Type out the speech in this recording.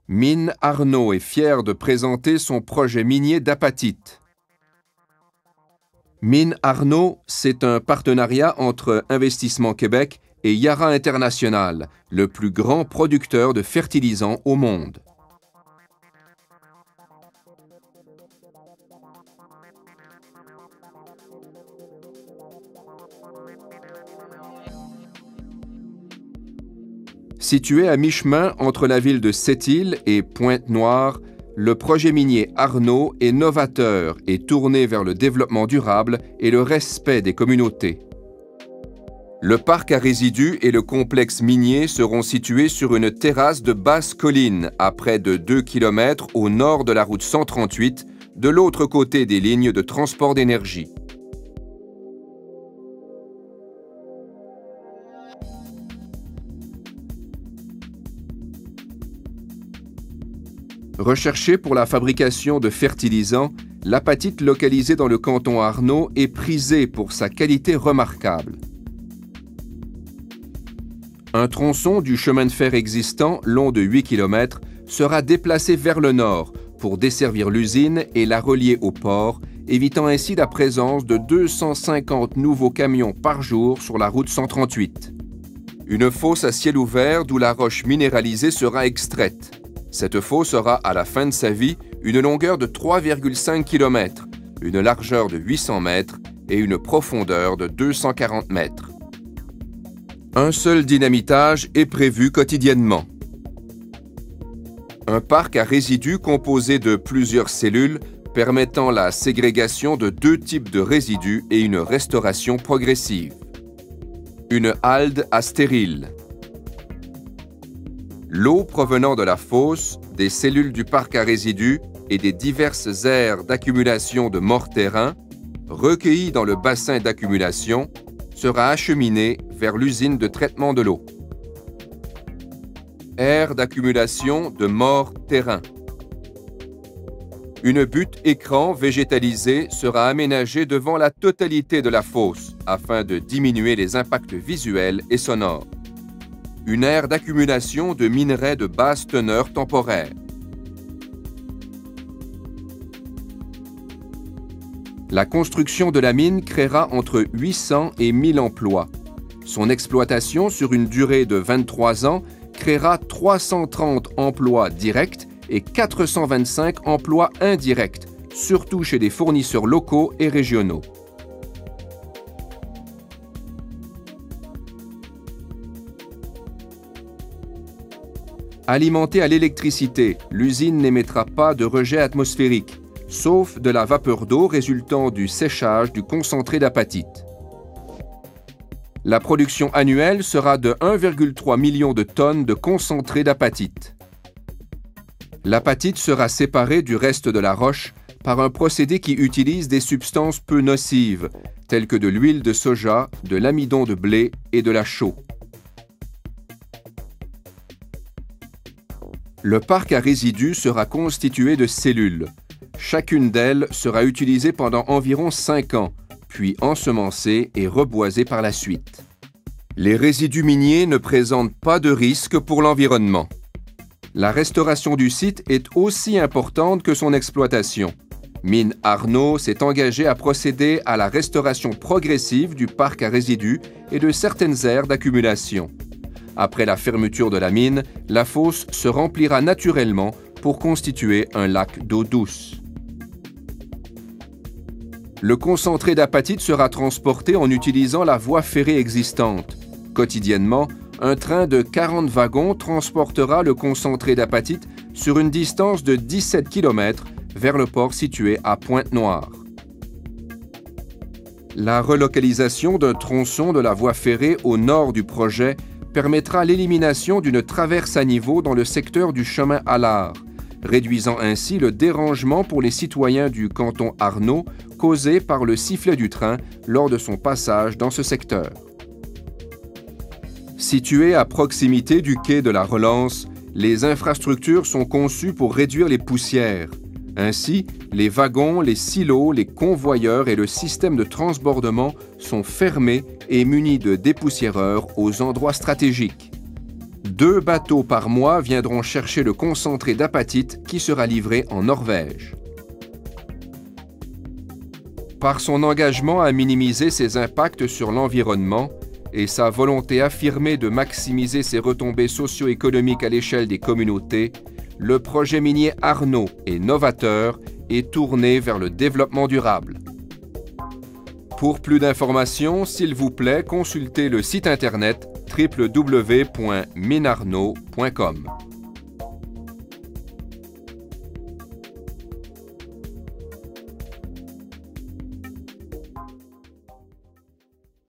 Mines Arnaud est fier de présenter son projet minier d'apatite. Mines Arnaud, c'est un partenariat entre Investissement Québec et Yara International, le plus grand producteur de fertilisants au monde. Situé à mi-chemin entre la ville de Sept-Îles et Pointe-Noire, le projet minier Arnaud est novateur et tourné vers le développement durable et le respect des communautés. Le parc à résidus et le complexe minier seront situés sur une terrasse de basse colline à près de 2 km au nord de la route 138, de l'autre côté des lignes de transport d'énergie. Recherchée pour la fabrication de fertilisants, l'apatite localisée dans le canton Arnaud est prisée pour sa qualité remarquable. Un tronçon du chemin de fer existant, long de 8 km, sera déplacé vers le nord pour desservir l'usine et la relier au port, évitant ainsi la présence de 250 nouveaux camions par jour sur la route 138. Une fosse à ciel ouvert d'où la roche minéralisée sera extraite. Cette fosse aura, à la fin de sa vie, une longueur de 3,5 km, une largeur de 800 mètres et une profondeur de 240 mètres. Un seul dynamitage est prévu quotidiennement. Un parc à résidus composé de plusieurs cellules permettant la ségrégation de 2 types de résidus et une restauration progressive. Une halde à stérile. L'eau provenant de la fosse, des cellules du parc à résidus et des diverses aires d'accumulation de morts-terrain, recueillies dans le bassin d'accumulation, sera acheminée vers l'usine de traitement de l'eau. Aire d'accumulation de morts-terrain. Une butte écran végétalisée sera aménagée devant la totalité de la fosse afin de diminuer les impacts visuels et sonores. Une aire d'accumulation de minerais de basse teneur temporaire. La construction de la mine créera entre 800 et 1000 emplois. Son exploitation sur une durée de 23 ans créera 330 emplois directs et 425 emplois indirects, surtout chez des fournisseurs locaux et régionaux. Alimentée à l'électricité, l'usine n'émettra pas de rejet atmosphérique, sauf de la vapeur d'eau résultant du séchage du concentré d'apatite. La production annuelle sera de 1,3 million de tonnes de concentré d'apatite. L'apatite sera séparée du reste de la roche par un procédé qui utilise des substances peu nocives, telles que de l'huile de soja, de l'amidon de blé et de la chaux. Le parc à résidus sera constitué de cellules. Chacune d'elles sera utilisée pendant environ 5 ans, puis ensemencée et reboisée par la suite. Les résidus miniers ne présentent pas de risque pour l'environnement. La restauration du site est aussi importante que son exploitation. Mines Arnaud s'est engagé à procéder à la restauration progressive du parc à résidus et de certaines aires d'accumulation. Après la fermeture de la mine, la fosse se remplira naturellement pour constituer un lac d'eau douce. Le concentré d'apatite sera transporté en utilisant la voie ferrée existante. Quotidiennement, un train de 40 wagons transportera le concentré d'apatite sur une distance de 17 km vers le port situé à Pointe-Noire. La relocalisation d'un tronçon de la voie ferrée au nord du projet permettra l'élimination d'une traverse à niveau dans le secteur du chemin Allard, réduisant ainsi le dérangement pour les citoyens du canton Arnaud causé par le sifflet du train lors de son passage dans ce secteur. Situées à proximité du quai de la Relance, les infrastructures sont conçues pour réduire les poussières. Ainsi, les wagons, les silos, les convoyeurs et le système de transbordement sont fermés et munis de dépoussiéreurs aux endroits stratégiques. 2 bateaux par mois viendront chercher le concentré d'apatite qui sera livré en Norvège. Par son engagement à minimiser ses impacts sur l'environnement et sa volonté affirmée de maximiser ses retombées socio-économiques à l'échelle des communautés, le projet minier Arnaud est novateur et tourné vers le développement durable. Pour plus d'informations, s'il vous plaît, consultez le site internet www.minarnaud.com.